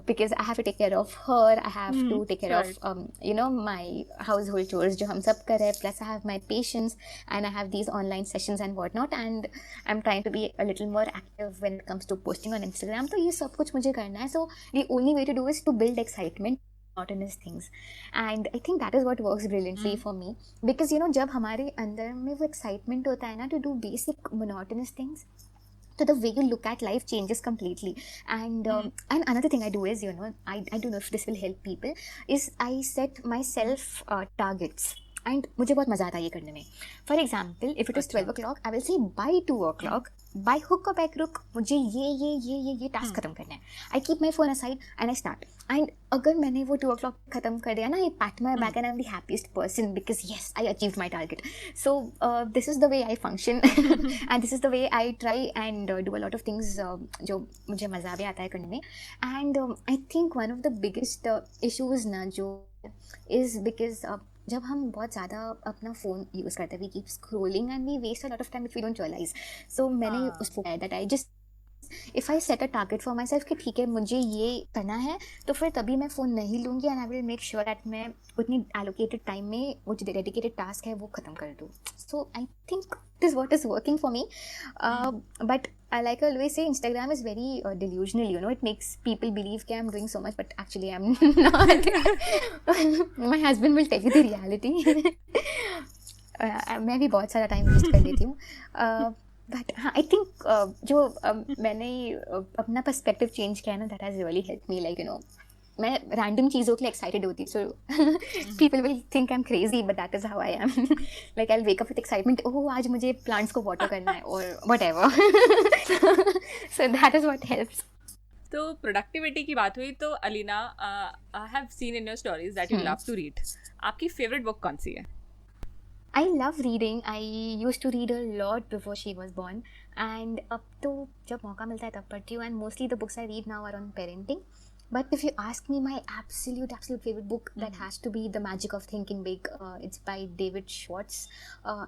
Speaker 3: because I have to take care of her, I have to take care of my household chores जो हम सब कर रहे हैं, plus I have my patients and I have these online sessions and whatnot, and I'm trying to be a little more active when it comes to posting on Instagram. तो ये सब कुछ मुझे करना है. So the only way to do is to build excitement monotonous things, and I think that is what works brilliantly for me, because जब हमारे अंदर में वो excitement होता है ना to do basic monotonous things, so the way you look at life changes completely. And another thing I do is, I don't know if this will help people, is I set myself targets. And मुझे बहुत मज़ा आता है ये करने में. For example, if it is 12 o'clock, I will say by 2 o'clock, by hook or by crook, मुझे ये task खत्म करना है. I keep my phone aside and I start. And अगर मैंने वो 2 o'clock खत्म कर दिया ना, I pat my back and I'm the happiest person because yes, I achieved my target. So this is the way I function and this is the way I try and do a lot of things जो मुझे मज़ा भी आता है करने में. And I think one of the biggest issues ना जो is because जब हम बहुत ज़्यादा अपना फ़ोन यूज़ करते हैं, we keep scrolling and we waste a lot of time if we don't realise. So मैंने उसको कहा that I just if I set a target for myself कि ठीक है मुझे ये करना है, तो फिर तभी मैं फ़ोन नहीं लूँगी and I will make sure that मैं उतनी एलोकेटेड टाइम में वो जो डेडिकेटेड टास्क है वो ख़त्म कर दूँ. So I think this is what is working for me. But like I always say, Instagram is very delusional, it makes people believe that I'm doing so much, but actually I'm not. My husband will tell you the reality. मैं भी बहुत सारा time waste कर लेती हूँ. But हाँ, I think जो मैंने अपना पर्सपेक्टिव चेंज किया ना, that has really help me. Like मैं रैंडम चीज़ों के लिए एक्साइटेड होती, so people will think I am crazy, but that is how I am. Like I will wake up with excitement, oh आज मुझे plants को वाटर करना है और whatever. So that is what helps.
Speaker 2: तो प्रोडक्टिविटी की बात हुई तो Alina, I have seen in your stories that you love to read. आपकी फेवरेट बुक कौन सी है?
Speaker 3: I love reading. I used to read a lot before she was born, and अब तो जब मौका मिलता है तब पढ़ती हूँ, and mostly the books I read now are on parenting. But if you ask me, my absolute favorite book, that has to be The Magic of Thinking Big. It's by David Schwartz.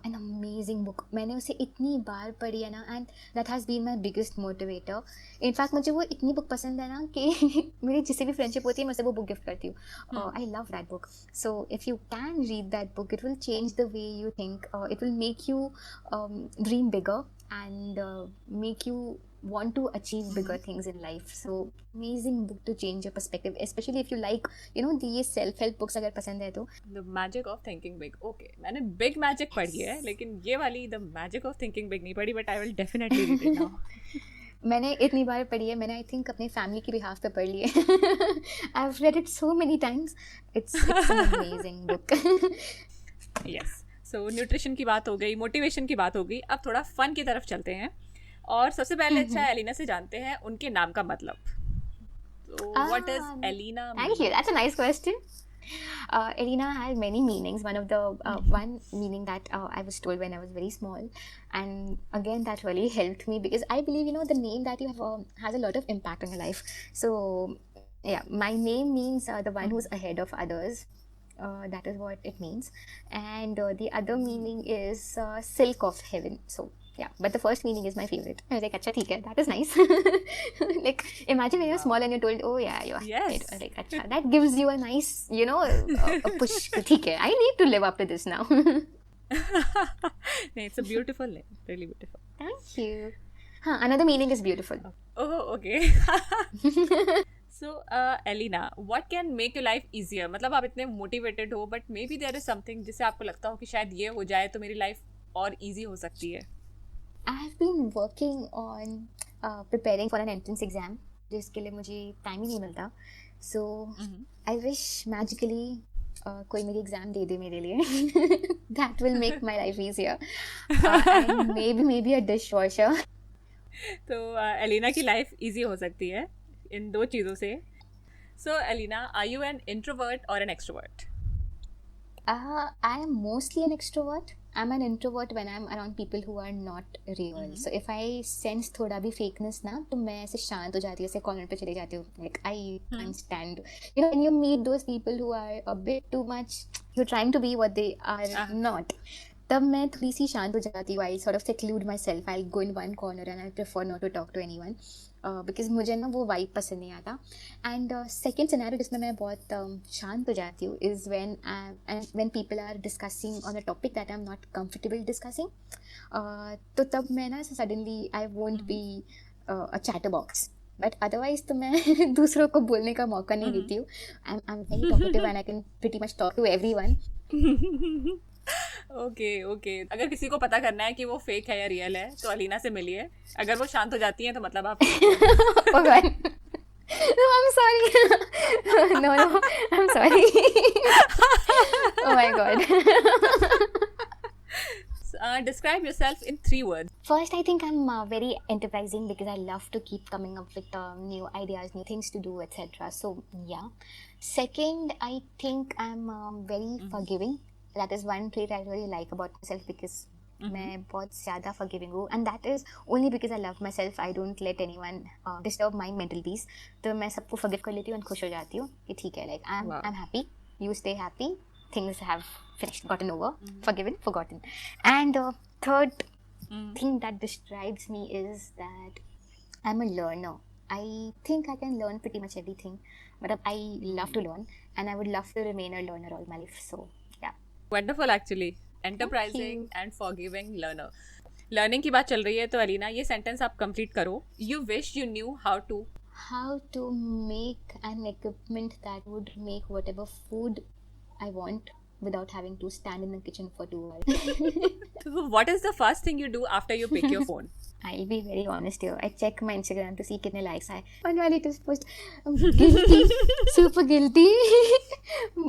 Speaker 3: An amazing book. मैंने उसे इतनी बार पढ़ी है ना, and that has been my biggest motivator. In fact, मुझे वो इतनी book पसंद है ना कि मेरी जिससे भी फ्रेंडशिप होती है मैं उसे वो बुक गिफ्ट करती हूँ. I love that book. So if you can read that book, it will change the way you think. It will make you dream bigger and make you want to achieve bigger things in life. So amazing book to change your perspective, especially if you like these self help books. अगर पसंद है तो
Speaker 2: The Magic of Thinking Big. Okay, मैंने Big Magic पढ़ी है, लेकिन ये वाली The Magic of Thinking Big नहीं पढ़ी, but I will definitely read it now.
Speaker 3: मैंने इतनी बार पढ़ी है, मैंने आई थिंक अपने फैमिली की बिहाफ पे पढ़ ली है. I have read it so many times. It's an amazing book.
Speaker 2: Yes. So nutrition की बात हो गई, मोटिवेशन की बात हो गई, अब थोड़ा फन की तरफ चलते हैं. और सबसे पहले अच्छा है एलिना से जानते हैं उनके नाम का मतलब. So what does Elina mean?
Speaker 3: Thank you. That's a nice question. Elina has many meanings. One of the one meaning that I was told when I was very small, and again that really helped me because I believe the name that you have has a lot of impact on your life. So yeah, my name means the one who's ahead of others. That is what it means. And the other meaning is silk of heaven. So yeah, but the first meaning is my favorite. I was like, acha, theek hai, that is nice. Like, imagine when you're small and you're told, oh yeah, you're
Speaker 2: Yes.
Speaker 3: right. I was like, acha, that gives you a nice, a push. Theek hai, I need to live up to this now.
Speaker 2: It's a beautiful name, really beautiful.
Speaker 3: Thank you. Another meaning is beautiful.
Speaker 2: Oh, okay. So, Elina, what can make your life easier? मतलब आप इतने motivated हो, but maybe there is something जिससे आपको लगता हो कि शायद ये हो जाए तो मेरी life और easy हो सकती है.
Speaker 3: I have been working on preparing for an entrance exam, जिसके लिए मुझे टाइम ही नहीं मिलता. So I wish magically कोई मेरी एग्जाम दे दे मेरे लिए. That will make my life easier. And maybe a dishwasher.
Speaker 2: तो एलिना की लाइफ इजी हो सकती है इन दो चीज़ों से. So, Elina, are you an introvert or an extrovert?
Speaker 3: I am mostly an extrovert. I'm an introvert when I'm around people who are not real. So if I sense थोड़ा भी fakeness ना, तो मैं ऐसे शांत हो जाती हूँ, ऐसे कॉर्नर पे चले जाती हूँ. Like I can't stand. When you meet those people who are a bit too much, you're trying to be what they are not. तब मैं थोड़ी सी शांत हो जाती हूँ. I'll sort of seclude myself. I'll go in one corner and I prefer not to talk to anyone. Because मुझे ना वो वाइब पसंद नहीं आता. एंड सेकेंड सिनेरियो जिसमें मैं बहुत शांत हो जाती हूँ is when people are discussing on a topic that I'm not comfortable discussing. तो तब मैं ना suddenly I won't be a chatterbox. But otherwise तो मैं दूसरों को बोलने का मौका नहीं देती हूँ. I am very talkative and I can pretty much talk to everyone.
Speaker 2: Okay. अगर किसी को पता करना है कि वो फेक है या रियल है तो अलीना से मिलिए. अगर वो शांत हो जाती है तो मतलब आप
Speaker 3: भगवान. No, I'm sorry. No, I'm sorry. Oh my god.
Speaker 2: Describe yourself in 3 words.
Speaker 3: First, I think I'm very enterprising because I love to keep coming up with new ideas, new things to do, etc. So, yeah. Second, I think I'm very forgiving. That is one trait I really like about myself because मैं बहुत ज़्यादा forgiving हूँ. And that is only because I love myself. I don't let anyone disturb my mental peace. तो मैं सबको forgive कर लेती हूँ and खुश हो जाती हूँ कि ठीक है, like I'm happy. You stay happy. Things have finished, gotten over, forgiven, forgotten. And third thing that describes me is that I'm a learner. I think I can learn pretty much everything, but I love to learn and I would love to remain a learner all my life. So yeah.
Speaker 2: Wonderful actually. Enterprising and forgiving learner. Learning की बात चल रही है तो अलीना ये sentence आप complete करो. You wish you knew how
Speaker 3: to make an equipment that would make whatever food I want without having to stand in the kitchen for 2 hours.
Speaker 2: So what is the first thing you do after you pick your phone?
Speaker 3: I'll be very honest here. I check my Instagram to see कितने likes आए. And my latest post, I'm guilty, super guilty.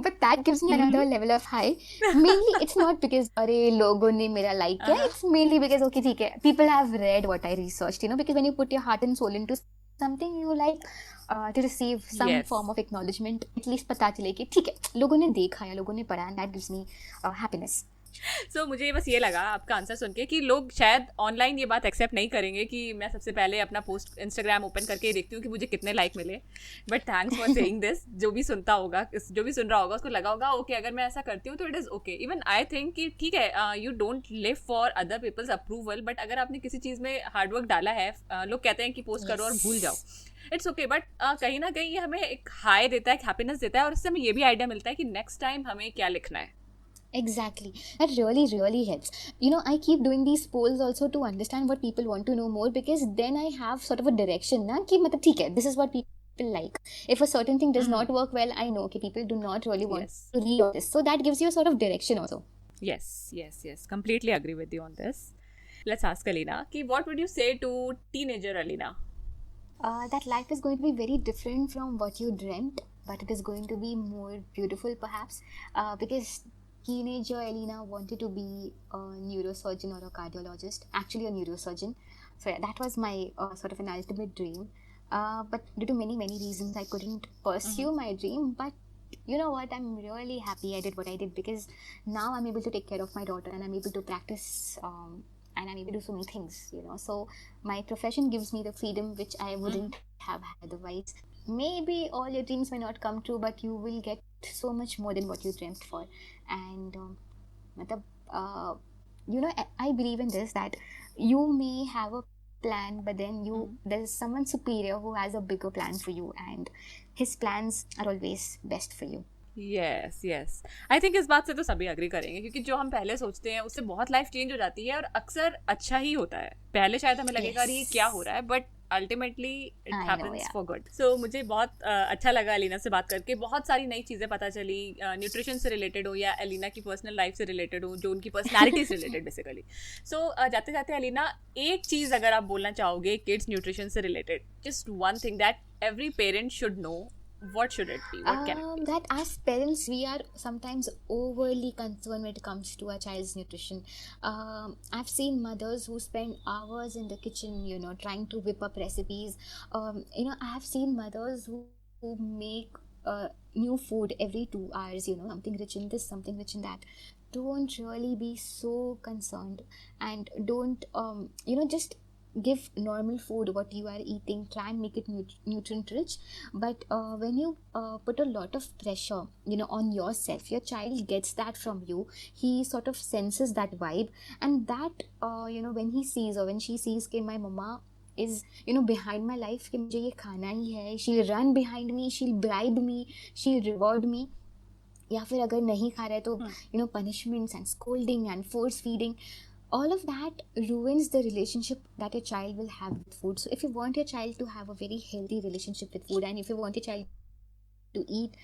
Speaker 3: But that gives me another level of high. Mainly, it's not because अरे लोगों ने मेरा like किया. It's mainly because okay ठीक है. People have read what I researched, you know, because when you put your heart and soul into something, you like to receive some form of acknowledgement. At least पता चले कि ठीक है लोगों ने देखा या लोगों ने पढ़ा, and that gives me happiness.
Speaker 2: So, मुझे बस ये लगा आपका आंसर सुन के कि लोग शायद ऑनलाइन ये बात एक्सेप्ट नहीं करेंगे कि मैं सबसे पहले अपना पोस्ट इंस्टाग्राम ओपन करके देखती हूँ कि मुझे कितने लाइक मिले. But thanks for saying this. जो भी सुन रहा होगा उसको लगा होगा ओके अगर मैं ऐसा करती हूँ तो it is okay. Even I think कि ठीक है you don't live for other people's approval, but अगर आपने किसी चीज़ में हार्डवर्क डाला है, लोग कहते हैं कि पोस्ट करो और भूल जाओ, इट्स ओके. बट कहीं ना कहीं ये हमें एक हाई देता है, एक हैप्पीनेस देता है और इससे हमें ये भी आइडिया मिलता है कि नेक्स्ट टाइम हमें क्या लिखना है.
Speaker 3: Exactly. That really helps. You know, I keep doing these polls also to understand what people want to know more, because then I have sort of a direction na कि मतलब ठीक है, this is what people like. If a certain thing does not work well, I know कि people do not really want to read all this. So that gives you a sort of direction also.
Speaker 2: Yes. Completely agree with you on this. Let's ask Alina कि what would you say to teenager Alina?
Speaker 3: That life is going to be very different from what you dreamt, but it is going to be more beautiful perhaps, because teenager Elina wanted to be a neurosurgeon or a cardiologist, actually a neurosurgeon. So yeah, that was my sort of an ultimate dream. But due to many reasons, I couldn't pursue my dream. But you know what? I'm really happy I did what I did, because now I'm able to take care of my daughter and I'm able to practice and I'm able to do so many things, you know. So my profession gives me the freedom which I wouldn't have had otherwise. Maybe all your dreams may not come true, but you will get so much more than what you dreamt for. And you know, I believe in this, that you may have a plan, but then there's someone superior who has a bigger plan for you, and his plans are always best for you.
Speaker 2: Yes. I think इस बात से तो सभी agree करेंगे, क्योंकि जो हम पहले सोचते हैं उससे बहुत लाइफ चेंज हो जाती है और अक्सर अच्छा ही होता है. पहले शायद हमें लगेगा ये क्या हो रहा है, but ultimately it happens for good. So मुझे बहुत अच्छा लगा एलिना से बात करके. बहुत सारी नई चीज़ें पता चली, न्यूट्रिशन से रिलेटेड हो या एलिना की पर्सनल लाइफ से रिलेटेड हो, जो उनकी पर्सनैलिटी से रिलेटेड बेसिकली. सो जाते जाते एलिना, एक चीज़ अगर आप बोलना चाहोगे किड्स न्यूट्रिशन से related, just one thing that every parent should know, what should it be? What can it be?
Speaker 3: That as parents, we are sometimes overly concerned when it comes to our child's nutrition. I've seen mothers who spend hours in the kitchen, you know, trying to whip up recipes. You know, I have seen mothers who make new food every 2 hours, you know, something rich in this, something rich in that. Don't really be so concerned, and don't, you know, just give normal food what you are eating. Try and make it nutrient rich, but when you put a lot of pressure, you know, on yourself, your child gets that from you. He sort of senses that vibe, and that you know, when he sees or when she sees कि my mama is, you know, behind my life, कि मुझे ये खाना ही है, she'll run behind me, she'll bribe me, she'll reward me. या फिर अगर नहीं खा रहे तो you know, punishments and scolding and force feeding. all of that ruins the relationship that your child will have with food. So if you want your child to have a very healthy relationship with food, and if you want your child to eat,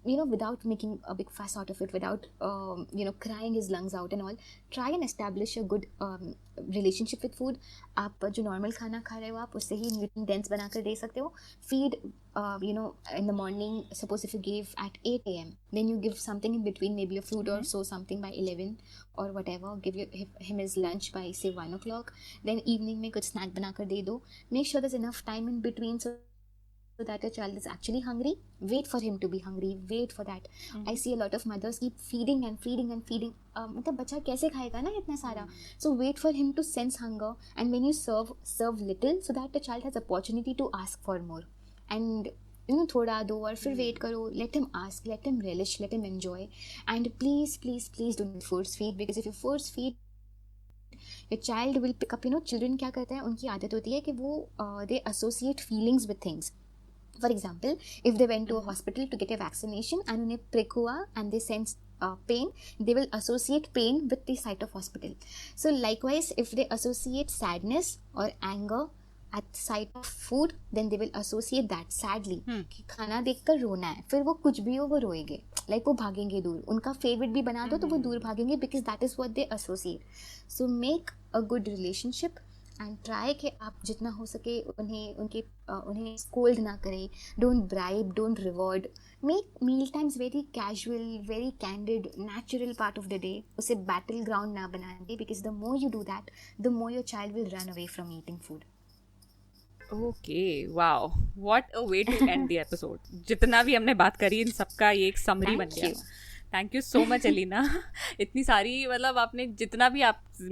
Speaker 3: without making a big fuss out of it, without crying his lungs out and all, try and establish a good relationship with food. आप जो normal खाना खा रहे हो आप उससे ही nutrient dense बना कर दे सकते हो. Feed in the morning, suppose if you give at 8 a.m, then you give something in between, maybe a fruit or so, something by 11 or whatever. Give him his lunch by say 1 o'clock. Then evening में कुछ snack बना कर दे दो. Make sure there's enough time in between so that your child is actually hungry. Wait for him to be hungry. Wait for that. I see a lot of mothers keep feeding and feeding and feeding. मतलब बच्चा कैसे खाएगा ना इतना सारा. So wait for him to sense hunger, and when you serve little so that the child has opportunity to ask for more. And थोड़ा दो और फिर wait करो. Let him ask, let him relish, let him enjoy. And please do not force feed, because if you force feed, your child will pick up. Children क्या करते हैं, उनकी आदत होती है कि वो they associate feelings with things. For example, if they went to a hospital to get a vaccination and उन्हें prick हुआ and they sense pain, they will associate pain with the site of hospital. So likewise, if they associate sadness or anger at the sight of food, then they will associate that sadly. कि खाना देखकर रोना है, फिर वो कुछ भी हो वो रोएंगे, like वो भागेंगे दूर. उनका favorite भी बना दो तो वो दूर भागेंगे, because that is what they associate. So make a good relationship and try कि आप जितना हो सके उन्हें scold ना करें. Don't bribe, don't reward. Make meal times very casual, very candid, natural part of the day. उसे battleground ना बनाएं, because the more you do that, the more your child will run away from eating food.
Speaker 2: Okay, wow, what a way to end the episode. जितना भी हमने बात करी इन सबका ये एक समरी बन गया. Thank you so much Elina. इतनी सारी मतलब आपने जितना भी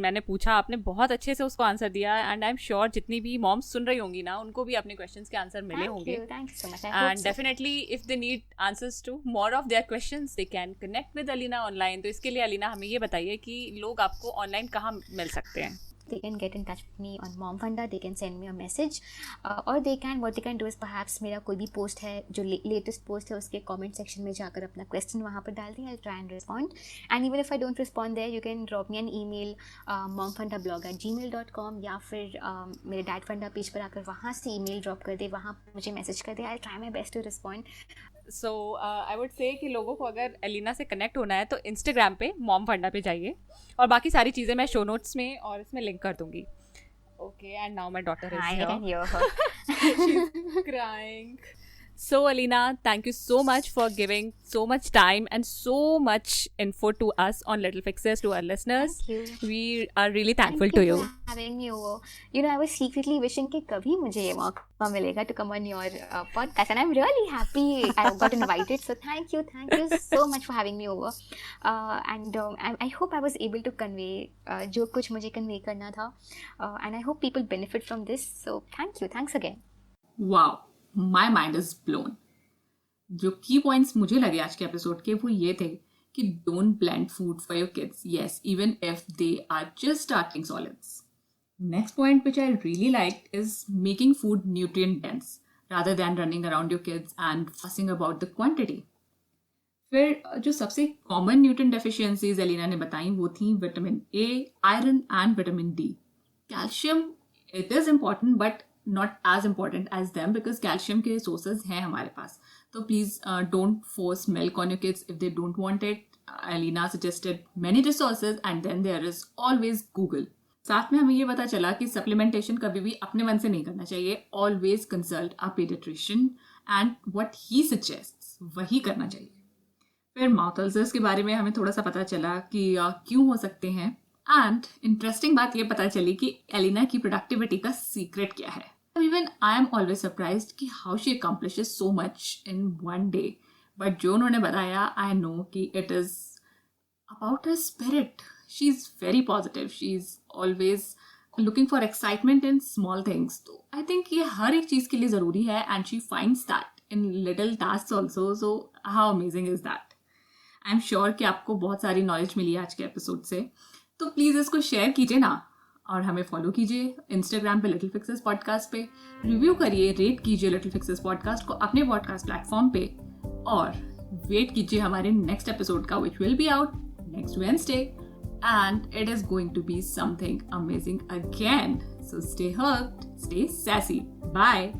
Speaker 2: मैंने पूछा आपने बहुत अच्छे से उसको आंसर दिया. एंड आई एम श्योर जितनी भी मॉम्स सुन रही होंगी ना उनको भी अपने क्वेश्चंस के आंसर मिले होंगे. And definitely if they need answers to more of their questions they can connect with Elina online. तो इसके लिए एलिना हमें ये बताइए कि लोग आपको ऑनलाइन कहाँ मिल सकते हैं.
Speaker 3: They can get in touch with me on Mom Funda. They can send me a message, or what they can do is perhaps मेरा कोई भी post है जो latest post है उसके comment section में जाकर अपना question वहाँ पर डाल दें. I'll try and respond. And even if I don't respond there, you can drop me an email, momfundablog@gmail.com, या फिर मेरे Dad Funda page पर आकर वहाँ से email drop कर दे, वहाँ मुझे message कर दे. I'll try my best to respond.
Speaker 2: So I would say कि लोगों को अगर एलिना से कनेक्ट होना है तो इंस्टाग्राम पे मॉम फंडा पे जाइए, और बाकी सारी चीज़ें मैं शो नोट्स में और इसमें लिंक कर दूंगी. Okay, and now my daughter is here.
Speaker 3: I can hear her.
Speaker 2: She's crying. So Elina, thank you so much for giving so much time and so much info to us on Little Fixes, to our listeners.
Speaker 3: Thank you.
Speaker 2: We are really thankful to you.
Speaker 3: For having me over. I was secretly wishing कि कभी मुझे ये मौका मिलेगा to come on your podcast, and I'm really happy I got invited. So thank you so much for having me over. And I hope I was able to convey जो कुछ मुझे convey करना था, and I hope people benefit from this. So thanks again.
Speaker 1: Wow. My mind is blown. जो की points मुझे लगे आज के एपिसोड के वो ये थे कि don't blend food for your kids, yes, even if they are just starting solids. Next point which I really like is making food nutrient dense rather than running around your kids and fussing about the quantity. फिर जो सबसे common nutrient deficiencies Elina ने बताई वो थी vitamin A, iron and vitamin D. Calcium, it is important but not as important as them, because calcium के sources हैं हमारे पास. तो please don't force milk on your kids if they don't want it. Elina suggested many resources, and then there is always Google. साथ में हमें ये पता चला कि supplementation कभी भी अपने मन से नहीं करना चाहिए. Always consult a pediatrician and what he suggests वही करना चाहिए. फिर mouth ulcers के बारे में हमें थोड़ा सा पता चला कि क्यों हो सकते हैं. एंड इंटरेस्टिंग बात ये पता चली कि एलिना की प्रोडक्टिविटी का सीक्रेट क्या है. Even I am always surprised कि how she accomplishes so much in one day. But जो उन्होंने बताया, I know कि it is about her spirit. She's very positive. She's always looking for excitement in small things. तो I think ये हर एक चीज़ के लिए ज़रूरी है, and she finds that in little tasks also. So how amazing is that? I'm sure कि आपको बहुत सारी नॉलेज मिली आज के एपिसोड से. तो प्लीज़ इसको शेयर कीजिए ना, और हमें फॉलो कीजिए इंस्टाग्राम पे लिटिल फिक्सेस पॉडकास्ट पे. रिव्यू करिए, रेट कीजिए लिटिल फिक्सेस पॉडकास्ट को अपने पॉडकास्ट प्लेटफॉर्म पे, और वेट कीजिए हमारे नेक्स्ट एपिसोड का, which will be out next Wednesday. and it is going to be something amazing again. So stay hooked, stay sassy. Bye.